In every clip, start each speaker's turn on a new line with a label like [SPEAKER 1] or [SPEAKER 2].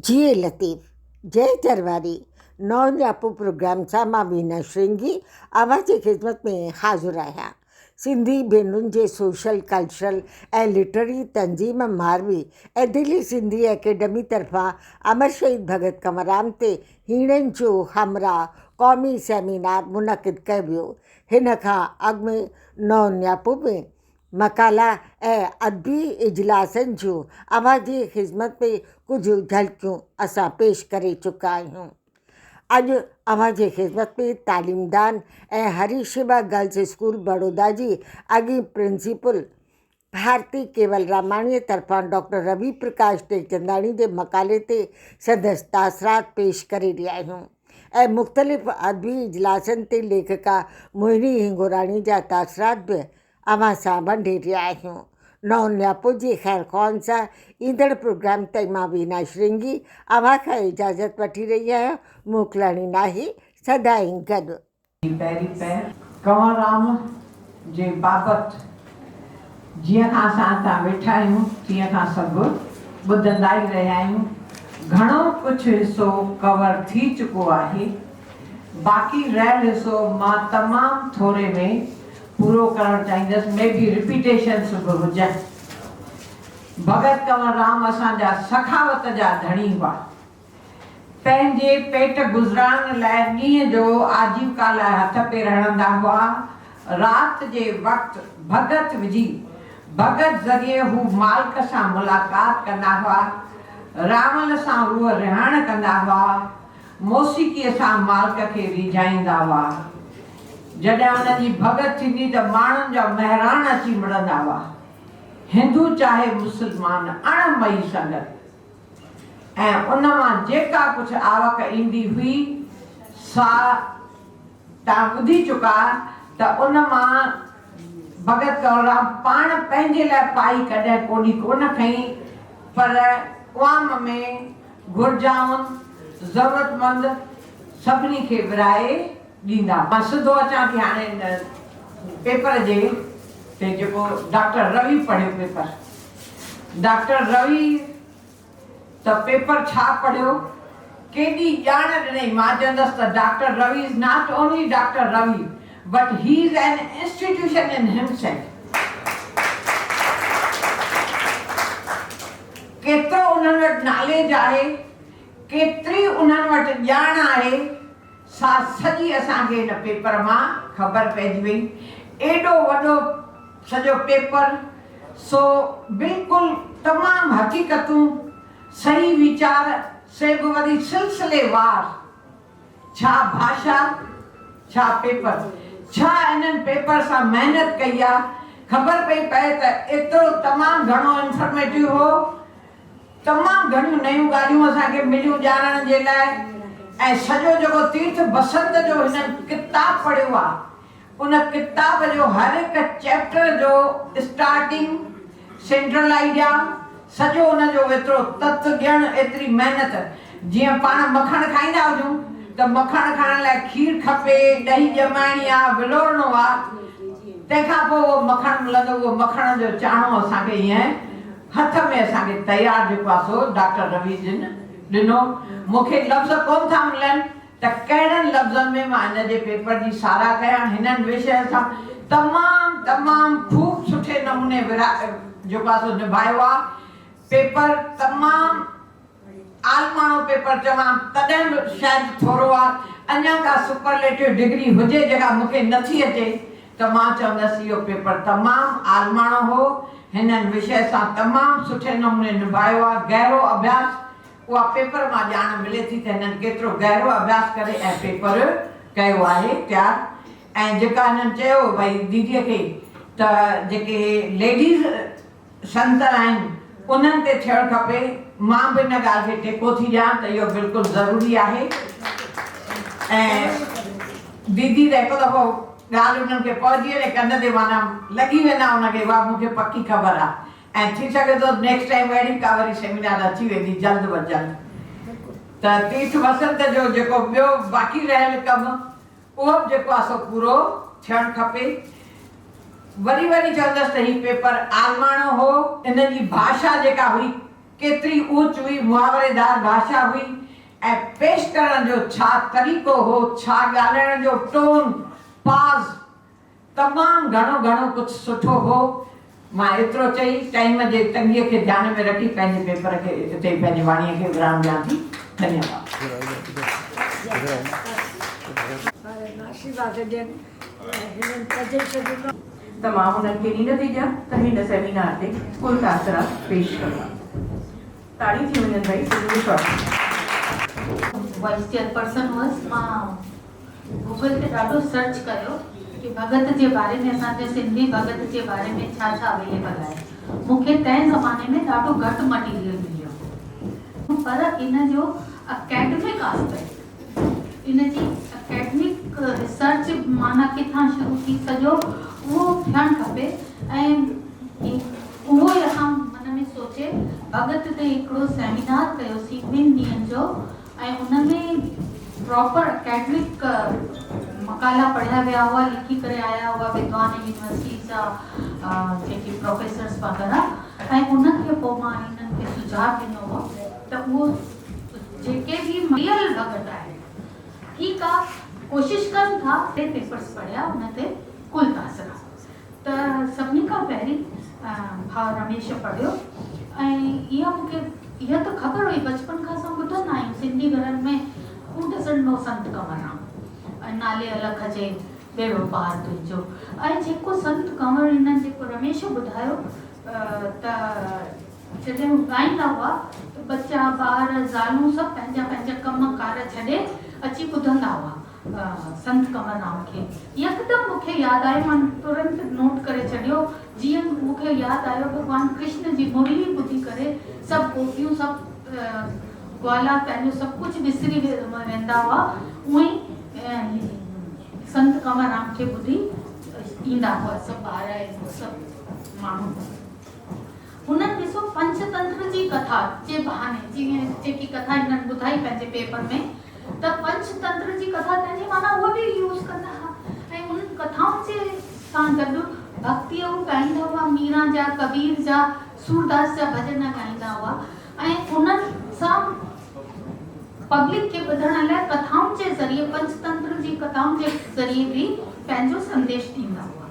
[SPEAKER 1] जीए लतीफ़, जय चरवारी, नौ न्यापो प्रोग्राम सां मां वीना श्रृंगी अव्हां जी ख़िदमत में हाज़िर आहियां। सिंधी भेनरुनि जे सोशल कल्चरल ऐं लिटरेरी तंज़ीम मारवी ऐं दिल्ली सिंधी एकेडमी तरफ़ां अमर शहीद भगत कंवरराम ते हीणनि जो हमरा क़ौमी सेमिनार मुनक़िद कयो वियो। हिन खां अॻु में नौ न्यापो में मकाला ऐं अदबी इजलासनि जूं अव्हां जी ख़िदमत में कुझु झलकियूं असां पेश करे चुका आहियूं। अॼु अव्हां जी ख़िदमत में तालीमदान ऐं हरीशिवा गर्ल्स स्कूल बड़ौदा जी अॻी प्रिंसिपल भारती केवल रामाणीअ तरफ़ां डॉक्टर रवि प्रकाश टेकचंदाणी जे मकाले ते संदसि तासरात पेश करे रहिया आहियूं ऐं मुख़्तलिफ़ अदबी इजलासनि ते लेखिका मोहिनी हिंगोराणी जा तासरात बि अव्हां सां वंडे रहिया आहियूं। नौ न्यापो जी ख़ैर ख़्वान सां ईंदड़ प्रोग्राम ताईं मां वीना श्रृंगी अव्हां खां इजाज़त वठी रही आहियां। मोकिलणी नाहे, सदाईं गॾु।
[SPEAKER 2] पहिरीं कंवरराम जे बाबति जीअं खां असां वेठा आहियूं तीअं खां सभु ॿुधंदा ई रहिया आहियूं। घणो कुझु हिसो कवर थी चुको आहे, बाक़ी रहियल हिसो मां तमामु थोरे में पूरो करणु चाहींदसि। मे बी रिपीटेशन्स बि हुजनि। भगत कंवरराम असांजा सखावत जा धणी हुआ। पंहिंजे पेट गुज़राइण लाइ ॾींहं जो आजीविका लाइ हथ पेर हणंदा हुआ। राति जे वक़्तु भगत विझी भगत ज़रिए हू मालिक सां मुलाक़ात कंदा हुआ। रावण सां उहो रिहाइण कंदा हुआ। मौसीक़ीअ सां मालिक खे रिझाईंदा हुआ। जॾहिं उनजी भगत थींदी त माण्हुनि जा महिराण अची मिलंदा हुआ। हिंदू चाहे मुस्लमान अणमई संगत ऐं उन मां जेका कुझु आवक ईंदी हुई सा तव्हां ॿुधी चुका त उन मां भगत कंवरराम पाण पंहिंजे लाइ पाई कॾहिं कोन खईं, पर क़ौम में घुर्जाउनि ज़रूरतमंद सभिनी खे विराए ॾींदा। मां सिधो अचां थी हाणे पेपर जे ते जेको डॉक्टर रवि पढ़ियो पेपर। डॉक्टर रवि त पेपर छा पढ़ियो, केॾी ॼाण ॾिनई। मां चवंदसि त doctor Ravi is not only doctor Ravi but he is an institution in himself. केतिरो उन्हनि वटि नॉलेज आहे, केतिरी उन्हनि वटि ॼाण आहे, सा सॼी असांखे हिन पेपर मां ख़बर पइजी वई। एॾो वॾो सॼो पेपर, सो बिल्कुलु तमामु हक़ीक़तूं, सही वीचार से बि वरी सिलसिलेवार। छा भाषा, छा पेपर, छा इन्हनि पेपर सां महिनत कई आहे। ख़बर पई पए त एतिरो तमामु घणो इंफॉर्मेटिव हो। तमामु घणियूं नयूं ॻाल्हियूं असांखे मिलियूं ॼाणण जे लाइ। ऐं सॼो जेको तीर्थ बसंत जो हिननि किताब पढ़ियो आहे, उन किताब जो हर हिकु चैप्टर जो स्टार्टिंग सेंट्रल आइडिया सॼो उनजो एतिरो तत्व ॼण, एतिरी महिनत। जीअं पाण मखण खाईंदा हुजूं त मखण खाइण लाइ खीर खपे, ॾही ॼमाइणी आहे, विलोड़णो आहे, तंहिंखां पोइ उहो मखण मिलंदो। उहो मखण जो चाणो असांखे ईअं हथ में असांखे तयारु जेको आहे सो डॉक्टर रवि ॾिनो। मूंखे लफ़्ज़ कोन था मिलनि त कहिड़नि लफ़्ज़नि में मां हिन जे पेपर जी साराह कयां। हिननि विषय सां तमामु ख़ूब सुठे नमूने जेको आहे सो निभायो आहे। पेपर तमामु आलमाणो पेपर चवां तॾहिं बि शायदि थोरो आहे। अञा का सुपरलेटिव डिग्री हुजे जेका मूंखे नथी अचे त मां चवंदसि इहो पेपर तमामु आलमाणो हो। हिननि विषय सां तमामु सुठे नमूने निभायो आहे। गहरो अभ्यास, उहा पेपर मां ॼाण मिले थी त हिननि केतिरो गहरो अभ्यास करे ऐं पेपर कयो आहे तयारु। ऐं जेका हिननि चयो भई दीदीअ खे त जेके लेडीज़ संतर आहिनि उन्हनि ते थियणु खपे, मां बि हिन ॻाल्हि खे टेको थी ॾियां त इहो बिल्कुलु ज़रूरी आहे। ऐं दीदी त हिकु दफ़ो ॻाल्हि उन्हनि खे पहुची वञे कन ते माना लॻी वेंदा उनखे, उहा मूंखे पकी ख़बर आहे। ऐं थी सघे थो नेक्स्ट टाइम अहिड़ी का वरी सेमिनार अची वेंदी जल्द ब जल्द। त तीर्थ बसंत जो जेको ॿियो बाक़ी रहियल कमु उहो बि जेको आहे सो पूरो थियणु खपे। वरी चवंदसि त हीउ पेपर आलमाणो हो। इन जी भाषा जेका हुई केतिरी ऊच हुई, मुहावरेदार भाषा हुई, ऐं पेश करण जो छा तरीक़ो हो, छा ॻाल्हाइण जो टोन, पाज़, तमामु घणो कुझु सुठो हो। मां एतिरो चई टाइम जे तंगीअ खे ध्यान में रखी पंहिंजे पेपर खे हिते पंहिंजी वाणीअ खे विराम ॾियां थी। धन्यवाद।
[SPEAKER 3] त मां हुननि खे नींड थी ॾियां त हिन सेमिनार ते कुल तासरा पेश कंदा। ताड़ी थी वञनि भाई।
[SPEAKER 4] वाइस चेयरपर्सन हुअसि। मां गूगल ते ॾाढो सर्च कयो कि भगत जे बारे में, असांजे सिंधी भगत जे बारे में छा छा अवेलेबल आहे। मूंखे तंहिं ज़माने में ॾाढो घटि मटीरियल मिलियो, पर इन जो अकेडमिक आस्पेक्ट, इन जी अकेडमिक रिसर्च माना किथां शुरू थी सॼो उहो थियणु खपे। ऐं उहो ई असां मन में सोचे भगत ते हिकिड़ो सेमिनार कयोसीं 2 ॾींहंनि जो, ऐं उन में प्रॉपर अकेडमिक मकाला पढ़िया विया हुआ, लिखी करे आया हुआ विद्वान यूनिवर्सिटी जा जेके प्रोफेसर्स वग़ैरह। ऐं उनखे पोइ मां हिननि खे सुझाव ॾिनो हो त उहो जेके बि रियल भगत आहे, ठीकु आहे, कोशिशि कनि था। पेपर्स पढ़िया उन ते कुल तासरा। त सभिनी खां पहिरीं भाउ रमेश पढ़ियो, ऐं इहा त ख़बर हुई, बचपन खां असां ॿुधंदा आहियूं सिंधी घरनि में, हू डज़ंट नो संत कंवरराम, ऐं नाले अलख जे बेड़ो पार तुंहिंजो। ऐं जेको संत कंवर हिननि जेको रमेश ॿुधायो त जॾहिं हू ॻाईंदा हुआ त बच्चा ॿार ज़ालूं सभु पंहिंजा कम कार छॾे अची ॿुधंदा हुआ संत कंवरराम खे। यकदमि मूंखे यादि आयो, मां तुरंत नोट करे छॾियो, जीअं मूंखे यादि आयो भॻवानु कृष्ण जी मुरली ॿुधी करे सभु गोपियूं, सभु ग्वाला पंहिंजो सभु कुझु विसरी वेंदा हुआ, उअं ई संत कंवरराम खे ॿुधी ईंदा हुआ सभु ॿार ऐं सभु माण्हू। हुननि ॾिसो पंचतंत्र जी कथा जे बहाने, जीअं जेकी कथा हिननि ॿुधाई पंहिंजे पेपर में, त पंचतंत्र जी कथा तंहिंजी माना उहो बि यूज़ कंदा हुआ। ऐं उन्हनि कथाउनि जे सां गॾु भक्तीअ ॻाईंदा हुआ, मीरा जा, कबीर जा, सूरदास जा भॼन ॻाईंदा हुआ, ऐं उन्हनि सां पब्लिक खे ॿुधण लाइ कथाउनि जे ज़रिए, पंचतंत्र जी कथाउनि जे ज़रिए बि पंहिंजो संदेश ॾींदा हुआ।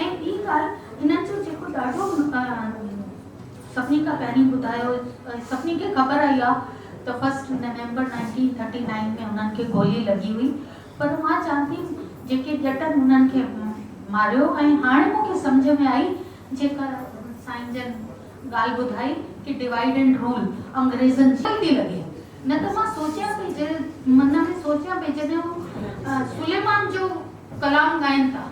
[SPEAKER 4] ऐं ॿी ॻाल्हि, हिननि जो जेको ॾाढो सभिनी खां पहिरीं ॿुधायो, सभिनी खे ख़बर आई आहे त 1 नवंबर 1939 में उन्हनि खे गोली लॻी हुई, पर मां चवां थी जेके ॼटनि उन्हनि खे मारियो। ऐं हाणे मूंखे सम्झ में आई जेका साईं जन ॻाल्हि ॿुधाई कि डिवाइड एंड रूल अंग्रेज़नि जी थी लॻे। न त मां सोचियां पई, मन में सोचियां पई, जॾहिं सुलेमान जो कलाम ॻाइनि था,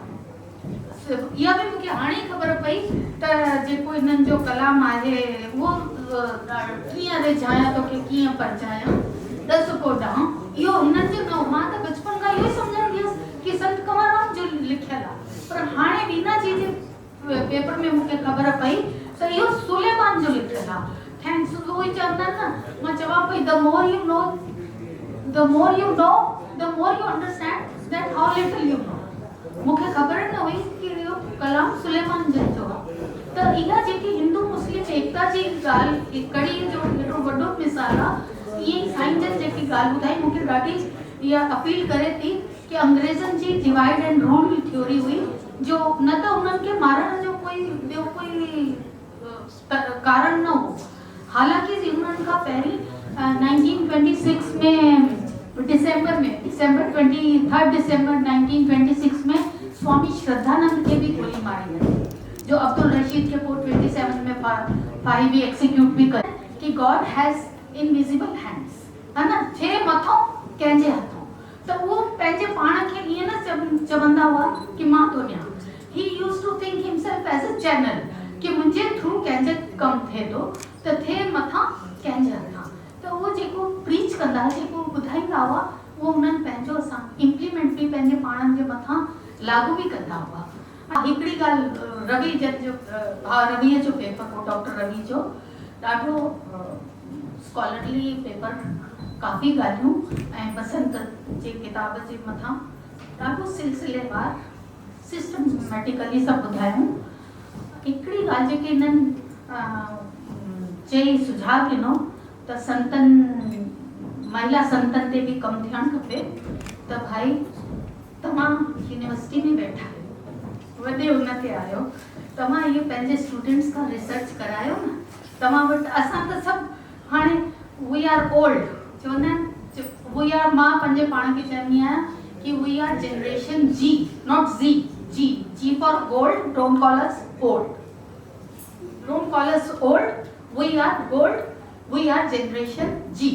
[SPEAKER 4] इहा बि मूंखे हाणे ख़बर पई त जेको हिननि जो कलाम आहे उहो कीअं रिझायां तोखे कीअं परचायां 10 को ॾांहुं, इहो हिननि जो न। मां त बचपन खां इहो ई सम्झंदी हुअसि कि संत कंवरराम जो लिखियलु आहे, पर हाणे वीना जी जे पेपर में मूंखे ख़बर पई त इहो सुलेमान जो लिखियलु आहे। थैंक्स, उहो ई चवंदा आहिनि न, मां चवां पई the more you know the more you understand that how little you know. मूंखे ख़बर न हुई कि इहो कलाम सुलेमान जन जो आहे। त इहा जेकी हिंदू मुस्लिम एकता जी ॻाल्हि, कड़ीअ जो एॾो वॾो मिसाल आहे, ईअं ई साईं जन जेकी ॻाल्हि ॿुधाई मूंखे ॾाढी इहा अपील करे थी कि अंग्रेज़नि जी डिवाइड एंड रूल थ्योरी हुई, जो न त उन्हनि खे मारण जो ॿियो कोई कारण न हो। हालांकि उन्हनि खां पहिरीं 1926 में डिसंबर 1926 में स्वामी श्रद्धानंद खे भी गोली मारी वई, जो अब्दुल रशीद के पोइ 27 में फाही भी एक्सिक्यूट भी करे कि गॉड हैज़ इनविजिबल हैंड्स, है ना, थे मथों कंहिंजे हथों। त उहो पंहिंजे पाण खे ईअं न चवंदा हुआ कि मां थो ॾियां। He used to think himself as a channel, कि मुंहिंजे थ्रू कंहिंजे कमु थिए थो त थे मथां कंहिंजे हथां। त उहो जेको प्रीच कंदा हुआ, जेको ॿुधाईंदा हुआ, उहो उन्हनि पंहिंजो असां इम्प्लीमेंट भी पंहिंजे पाणनि जे मथां लागू भी कंदा हुआ। हिकिड़ी ॻाल्हि, रवि जन जो रवीअ जो पेपर हो, डॉक्टर रवि जो ॾाढो स्कॉलरली पेपर, काफ़ी ॻाल्हियूं ऐं बसंत जे किताब जे मथां ॾाढो सिलसिलेवार सिस्टमेटिकली सभु ॿुधायूं। हिकिड़ी ॻाल्हि जेके हिननि चई सुझाव ॾिनो त संतनि महिला संतनि ते बि कमु थियणु खपे त भाई तव्हां यूनिवर्सिटी में वेठा आहियो, वॾे हुन ते आहियो, तव्हां इहो पंहिंजे स्टूडेंट्स खां रिसर्च करायो न। तव्हां वटि असां त सभु हाणे वी आर ओल्ड, चवंदा आहिनि वी आर, मां पंहिंजे पाण खे चवंदी आहियां कि we are generation G, not Z, G for gold, don't call us old, don't call us old, we are gold, we are generation ji.